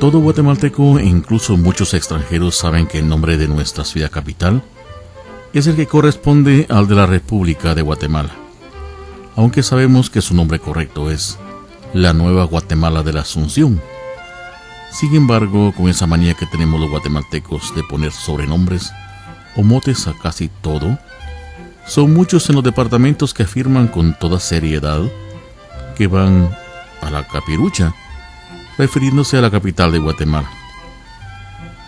Todo guatemalteco e incluso muchos extranjeros saben que el nombre de nuestra ciudad capital es el que corresponde al de la República de Guatemala, aunque sabemos que su nombre correcto es la Nueva Guatemala de la Asunción. Sin embargo, con esa manía que tenemos los guatemaltecos de poner sobrenombres o motes a casi todo, son muchos en los departamentos que afirman con toda seriedad que van a la Capirucha, refiriéndose a la capital de Guatemala.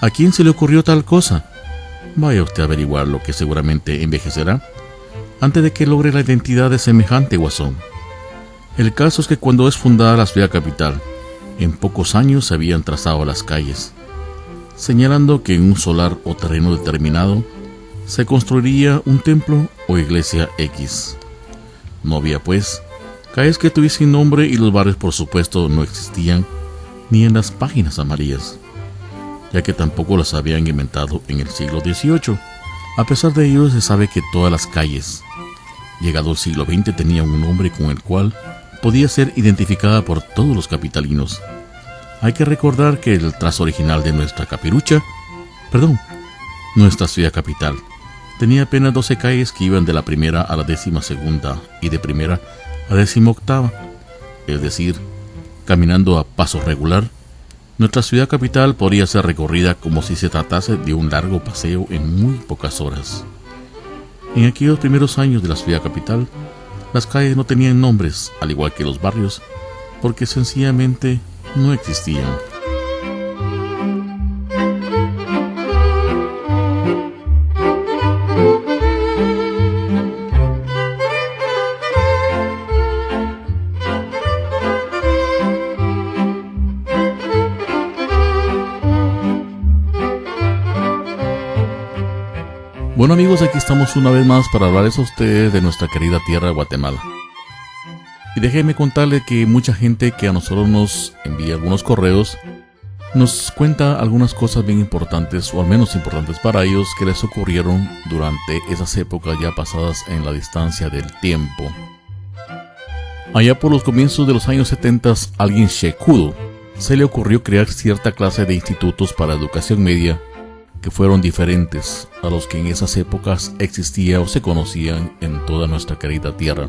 ¿A quién se le ocurrió tal cosa? Vaya usted a averiguar lo que seguramente envejecerá antes de que logre la identidad de semejante guasón. El caso es que cuando es fundada la ciudad capital, en pocos años se habían trazado las calles, señalando que en un solar o terreno determinado se construiría un templo o iglesia X. No había pues calles que tuviesen nombre y los barrios por supuesto no existían ni en las páginas amarillas, ya que tampoco las habían inventado en el siglo XVIII. A pesar de ello, se sabe que todas las calles, llegado el siglo XX, tenían un nombre con el cual podía ser identificada por todos los capitalinos. Hay que recordar que el trazo original de nuestra nuestra ciudad capital, tenía apenas 12 calles que iban de la primera a la 12ª y de primera a 18ª, es decir, caminando a paso regular. Nuestra ciudad capital podría ser recorrida como si se tratase de un largo paseo en muy pocas horas. En aquellos primeros años de la ciudad capital, las calles no tenían nombres, al igual que los barrios, porque sencillamente no existían. Bueno amigos, aquí estamos una vez más para hablarles a ustedes de nuestra querida tierra Guatemala. Y déjenme contarles que mucha gente que a nosotros nos envía algunos correos nos cuenta algunas cosas bien importantes, o al menos importantes para ellos, que les ocurrieron durante esas épocas ya pasadas en la distancia del tiempo. Allá por los comienzos de los años 70, a alguien checudo se le ocurrió crear cierta clase de institutos para educación media que fueron diferentes a los que en esas épocas existía o se conocían en toda nuestra querida tierra.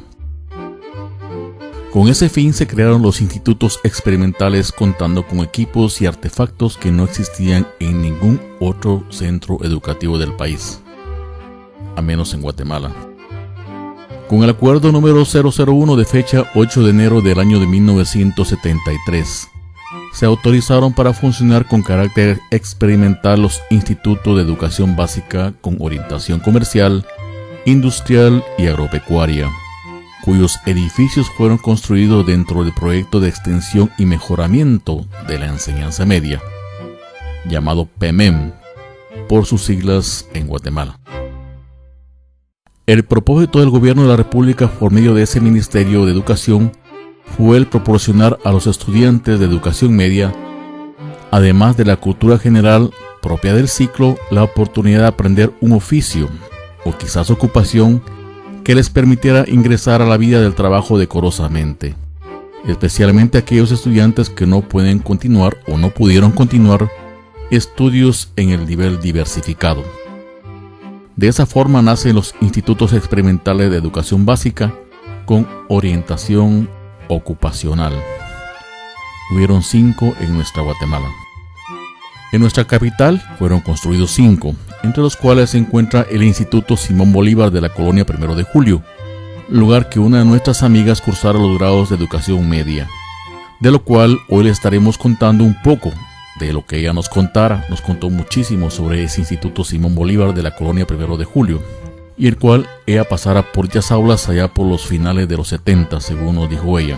Con ese fin se crearon los institutos experimentales, contando con equipos y artefactos que no existían en ningún otro centro educativo del país, a menos en Guatemala. Con el acuerdo número 001 de fecha 8 de enero del año de 1973, se autorizaron para funcionar con carácter experimental los institutos de educación básica con orientación comercial, industrial y agropecuaria, cuyos edificios fueron construidos dentro del proyecto de extensión y mejoramiento de la enseñanza media, llamado PEMEM, por sus siglas en Guatemala. El propósito del gobierno de la República por medio de ese Ministerio de Educación fue el proporcionar a los estudiantes de educación media, además de la cultura general propia del ciclo, la oportunidad de aprender un oficio o quizás ocupación que les permitiera ingresar a la vida del trabajo decorosamente, especialmente aquellos estudiantes que no pueden continuar o no pudieron continuar estudios en el nivel diversificado. De esa forma nacen los institutos experimentales de educación básica con orientación ocupacional. Hubieron 5 en nuestra Guatemala. En nuestra capital fueron construidos 5, entre los cuales se encuentra el Instituto Simón Bolívar de la colonia 1 de Julio, lugar que una de nuestras amigas cursara los grados de educación media, de lo cual hoy le estaremos contando un poco de lo que ella nos contara. Nos contó muchísimo sobre ese Instituto Simón Bolívar de la colonia 1 de Julio, y el cual ella pasara por dichas aulas allá por los finales de los 70, según nos dijo ella.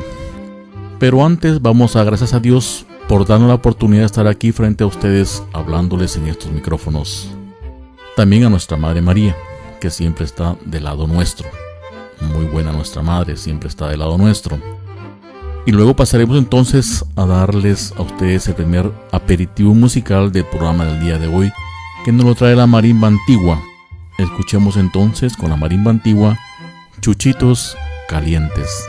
Pero antes vamos a gracias a Dios por darnos la oportunidad de estar aquí frente a ustedes hablándoles en estos micrófonos. También a nuestra Madre María, que siempre está del lado nuestro. Muy buena nuestra Madre, siempre está del lado nuestro. Y luego pasaremos entonces a darles a ustedes el primer aperitivo musical del programa del día de hoy, que nos lo trae la marimba antigua. Escuchemos entonces con la marimba antigua Chuchitos Calientes.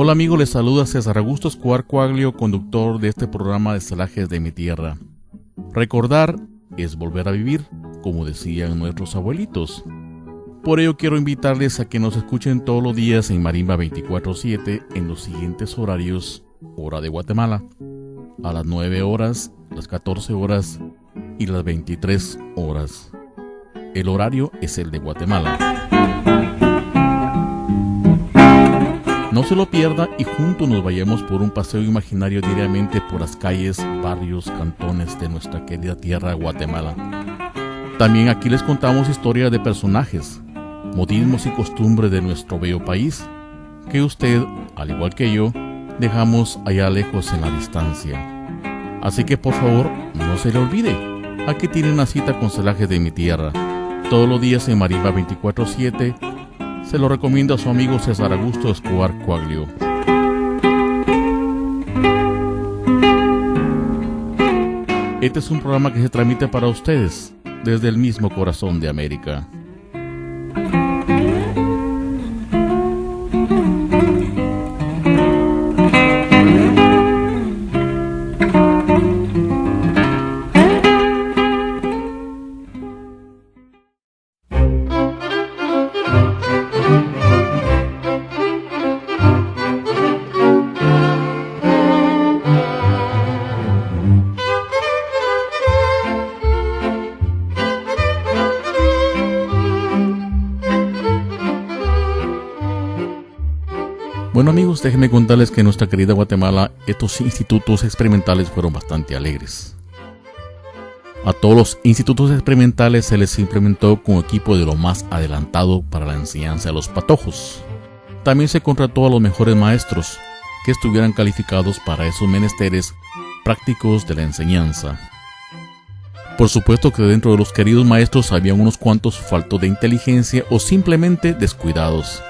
Hola amigos, les saluda César Augusto Escobar Coaglio, conductor de este programa de Celajes de mi Tierra. Recordar es volver a vivir, como decían nuestros abuelitos. Por ello quiero invitarles a que nos escuchen todos los días en Marimba 24/7 en los siguientes horarios: hora de Guatemala, a las 9 horas, las 14 horas y las 23 horas. El horario es el de Guatemala. No se lo pierda y juntos nos vayamos por un paseo imaginario diariamente por las calles, barrios, cantones de nuestra querida tierra Guatemala. También aquí les contamos historias de personajes, modismos y costumbres de nuestro bello país, que usted, al igual que yo, dejamos allá lejos en la distancia. Así que por favor, no se le olvide, aquí tiene una cita con Celajes de mi Tierra, todos los días en Marimba 24/7. Se lo recomiendo a su amigo César Augusto Escobar Coaglio. Este es un programa que se transmite para ustedes desde el mismo corazón de América. Bueno amigos, déjenme contarles que en nuestra querida Guatemala estos institutos experimentales fueron bastante alegres. A todos los institutos experimentales se les implementó con equipo de lo más adelantado para la enseñanza de los patojos. También se contrató a los mejores maestros que estuvieran calificados para esos menesteres prácticos de la enseñanza. Por supuesto que dentro de los queridos maestros había unos cuantos faltos de inteligencia o simplemente descuidados,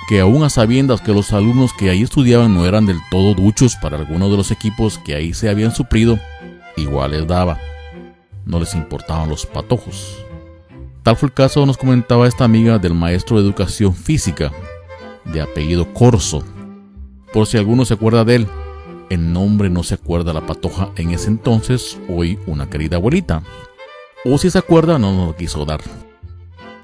que aún a sabiendas que los alumnos que ahí estudiaban no eran del todo duchos para algunos de los equipos que ahí se habían suplido, igual les daba. No les importaban los patojos. Tal fue el caso, nos comentaba esta amiga, del maestro de educación física, de apellido Corso. Por si alguno se acuerda de él, el nombre no se acuerda la patoja en ese entonces, hoy una querida abuelita. O si se acuerda, no nos lo quiso dar.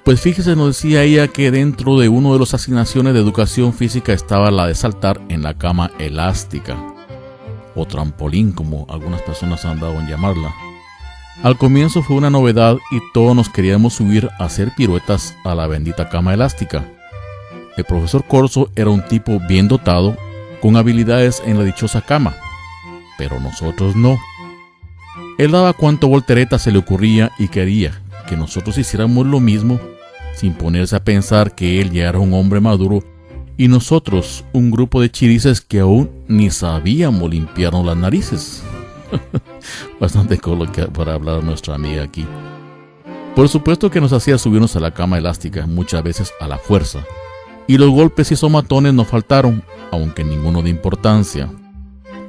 Pues fíjese, nos decía ella que dentro de una de las asignaciones de educación física estaba la de saltar en la cama elástica, o trampolín como algunas personas han dado en llamarla. Al comienzo fue una novedad y todos nos queríamos subir a hacer piruetas a la bendita cama elástica. El profesor Corso era un tipo bien dotado, con habilidades en la dichosa cama, pero nosotros no. Él daba cuanto voltereta se le ocurría y quería que nosotros hiciéramos lo mismo, sin ponerse a pensar que él ya era un hombre maduro y nosotros un grupo de chirices que aún ni sabíamos limpiarnos las narices. Bastante coloquial para hablar nuestra amiga aquí. Por supuesto que nos hacía subirnos a la cama elástica, muchas veces a la fuerza, y los golpes y somatones no faltaron, aunque ninguno de importancia.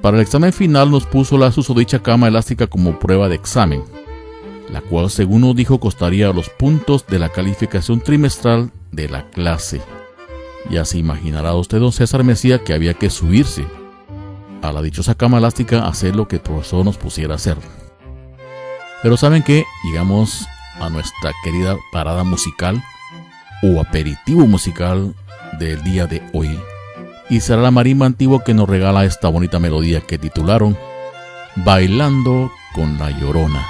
Para el examen final nos puso la susodicha cama elástica como prueba de examen, la cual según nos dijo costaría los puntos de la calificación trimestral de la clase. Ya se imaginará usted, don César Mesía, que había que subirse a la dichosa cama elástica a hacer lo que el profesor nos pusiera a hacer. Pero ¿saben qué? Llegamos a nuestra querida parada musical o aperitivo musical del día de hoy, y será la marimba antigua que nos regala esta bonita melodía que titularon Bailando con la Llorona.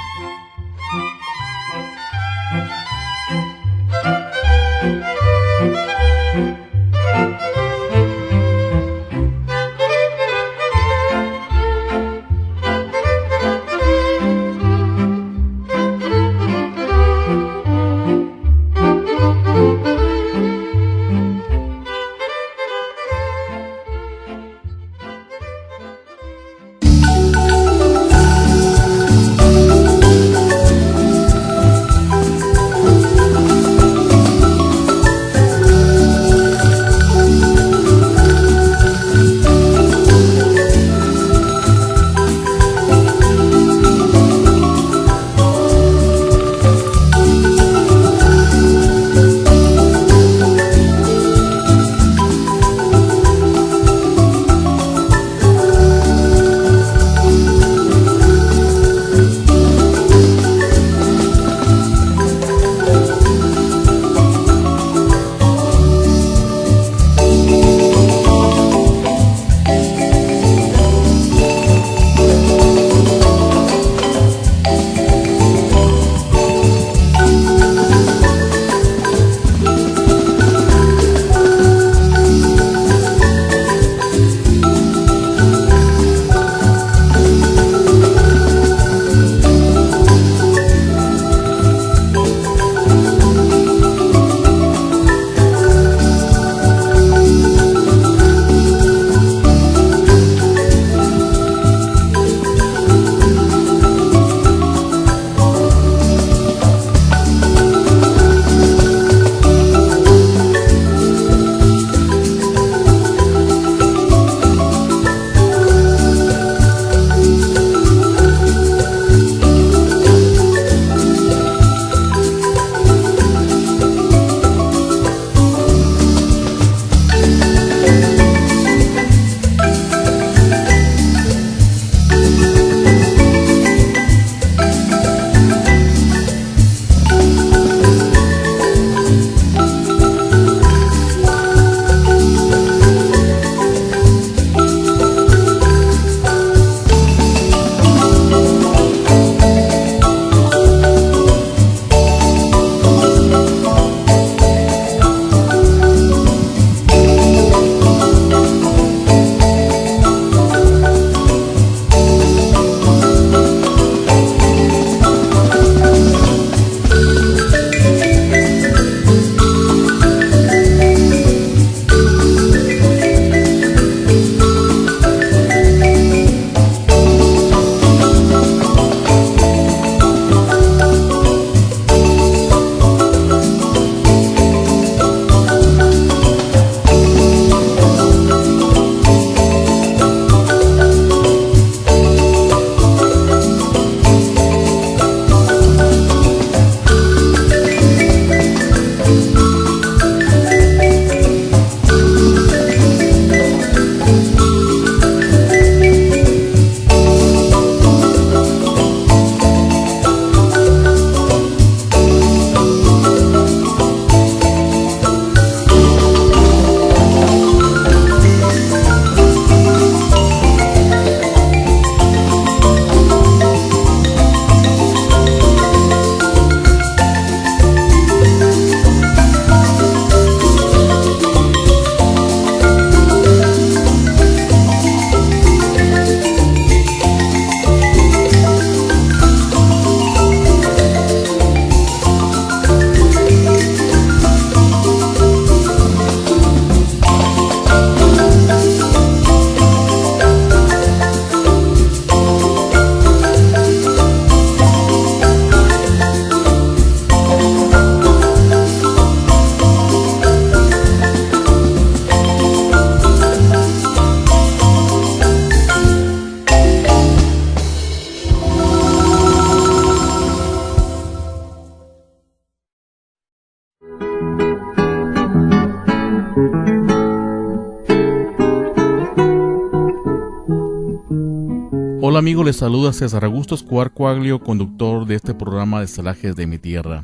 Hola amigos, les saluda César Augusto Escobar Coaglio, conductor de este programa de Celajes de mi Tierra.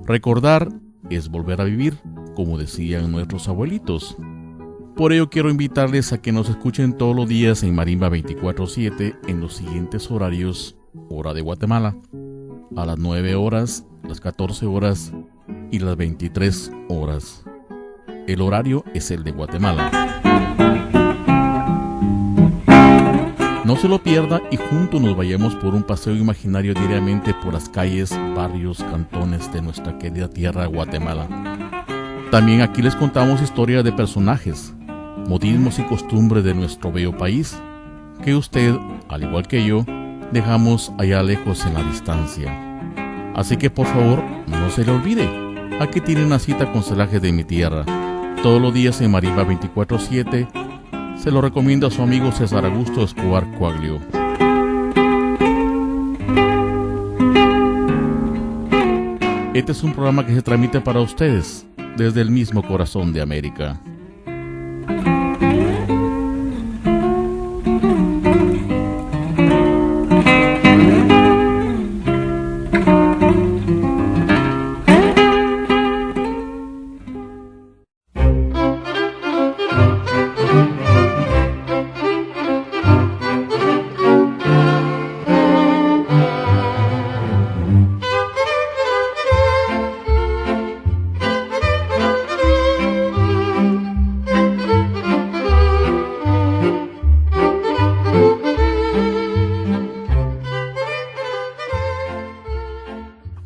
Recordar es volver a vivir, como decían nuestros abuelitos. Por ello quiero invitarles a que nos escuchen todos los días en Marimba 24/7 en los siguientes horarios: hora de Guatemala, a las 9 horas, las 14 horas y las 23 horas. El horario es el de Guatemala. No se lo pierda y juntos nos vayamos por un paseo imaginario diariamente por las calles, barrios, cantones de nuestra querida tierra Guatemala. También aquí les contamos historias de personajes, modismos y costumbres de nuestro bello país, que usted, al igual que yo, dejamos allá lejos en la distancia. Así que por favor, no se le olvide, aquí tiene una cita con Celajes de mi Tierra, todos los días en Marimba 24/7. Se lo recomiendo a su amigo César Augusto Escobar Coaglio. Este es un programa que se transmite para ustedes desde el mismo corazón de América.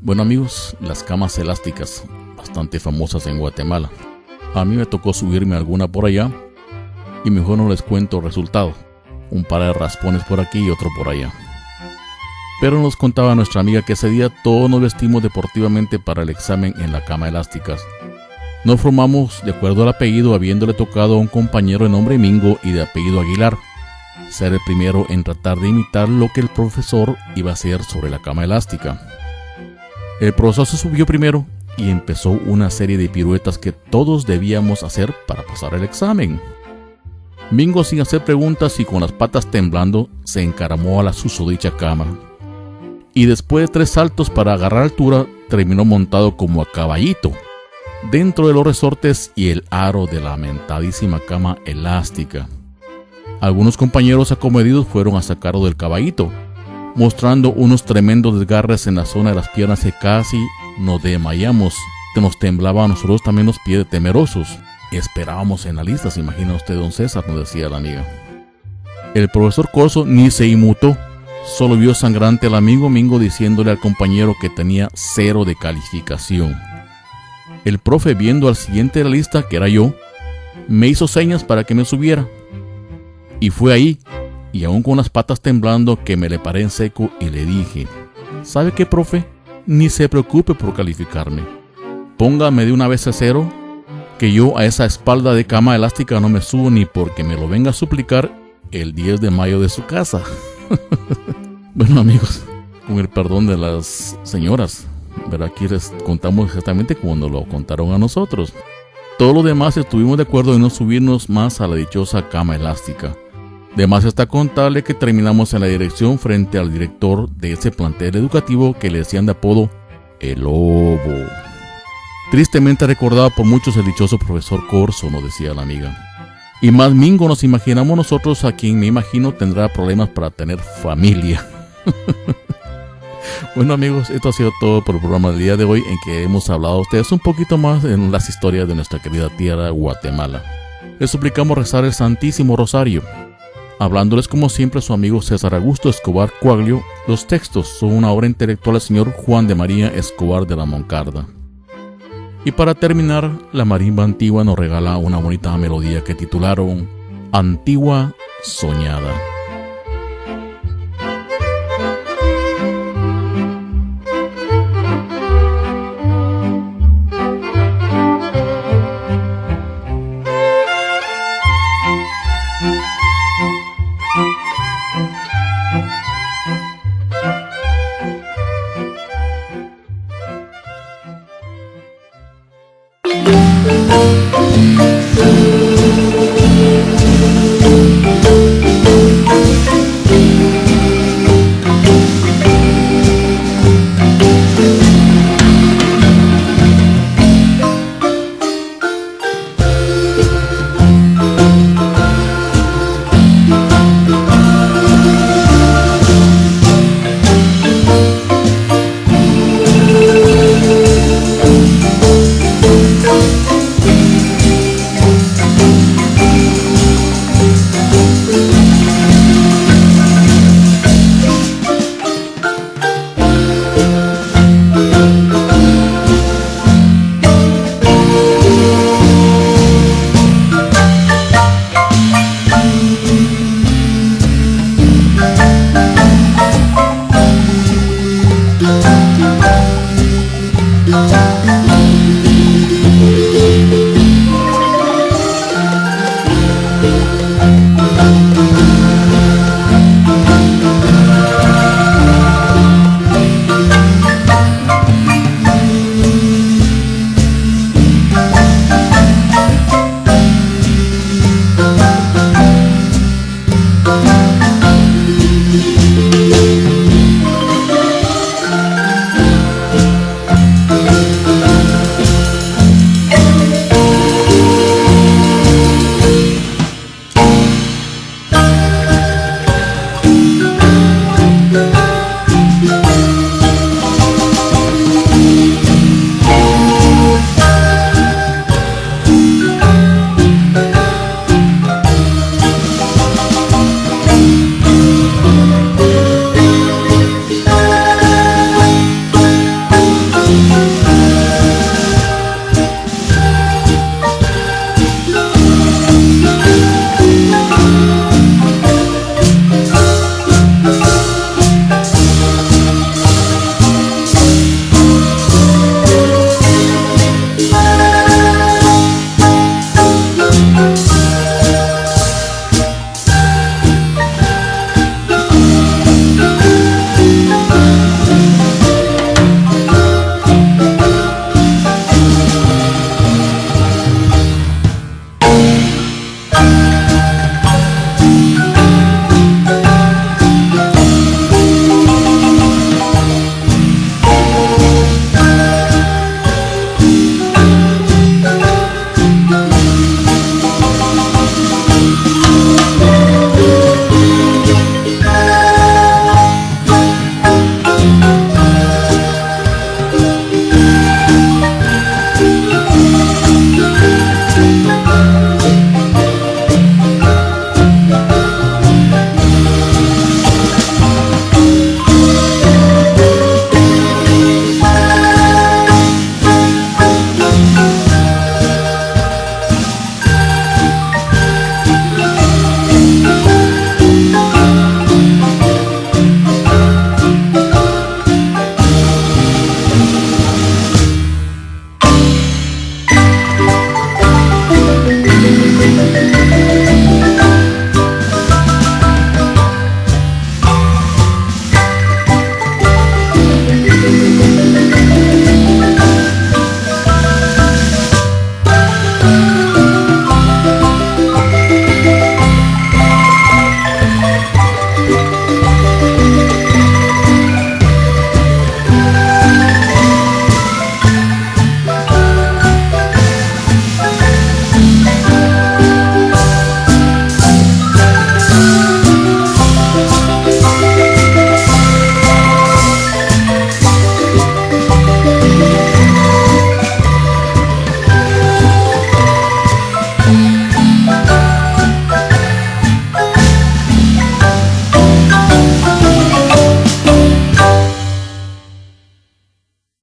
Bueno amigos, las camas elásticas, bastante famosas en Guatemala. A mí me tocó subirme a alguna por allá y mejor no les cuento el resultado. Un par de raspones por aquí y otro por allá. Pero nos contaba nuestra amiga que ese día todos nos vestimos deportivamente para el examen en la cama elástica. Nos formamos de acuerdo al apellido, habiéndole tocado a un compañero de nombre Mingo y de apellido Aguilar ser el primero en tratar de imitar lo que el profesor iba a hacer sobre la cama elástica. El profesor se subió primero y empezó una serie de piruetas que todos debíamos hacer para pasar el examen. Mingo, sin hacer preguntas y con las patas temblando, se encaramó a la susodicha cama. Y después de 3 saltos para agarrar altura, terminó montado como a caballito, dentro de los resortes y el aro de la lamentadísima cama elástica. Algunos compañeros acomedidos fueron a sacarlo del caballito, mostrando unos tremendos desgarres en la zona de las piernas que casi nos desmayamos. Nos temblaban a nosotros también los pies temerosos. Esperábamos en la lista, se imagina usted, don César, nos decía la amiga. El profesor Corso ni se inmutó, solo vio sangrante al amigo Mingo diciéndole al compañero que tenía 0 de calificación. El profe, viendo al siguiente de la lista, que era yo, me hizo señas para que me subiera. Y fue ahí, y aún con las patas temblando, que me le paré en seco y le dije: ¿sabe qué, profe? Ni se preocupe por calificarme. Póngame de una vez a 0, que yo a esa espalda de cama elástica no me subo ni porque me lo venga a suplicar el 10 de mayo de su casa. Bueno amigos, con el perdón de las señoras, ¿verdad? Aquí les contamos exactamente como nos lo contaron a nosotros. Todos los demás estuvimos de acuerdo en no subirnos más a la dichosa cama elástica. De más está contarle que terminamos en la dirección frente al director de ese plantel educativo que le decían de apodo El Lobo. Tristemente recordado por muchos el dichoso profesor Corso, nos decía la amiga. Y más Mingo nos imaginamos nosotros, a quien me imagino tendrá problemas para tener familia. Bueno amigos, esto ha sido todo por el programa del día de hoy, en que hemos hablado a ustedes un poquito más en las historias de nuestra querida tierra Guatemala. Les suplicamos rezar el Santísimo Rosario. Hablándoles como siempre su amigo César Augusto Escobar Coaglio. Los textos son una obra intelectual del señor Juan de María Escobar de la Moncarda. Y para terminar, la marimba antigua nos regala una bonita melodía que titularon Antigua Soñada.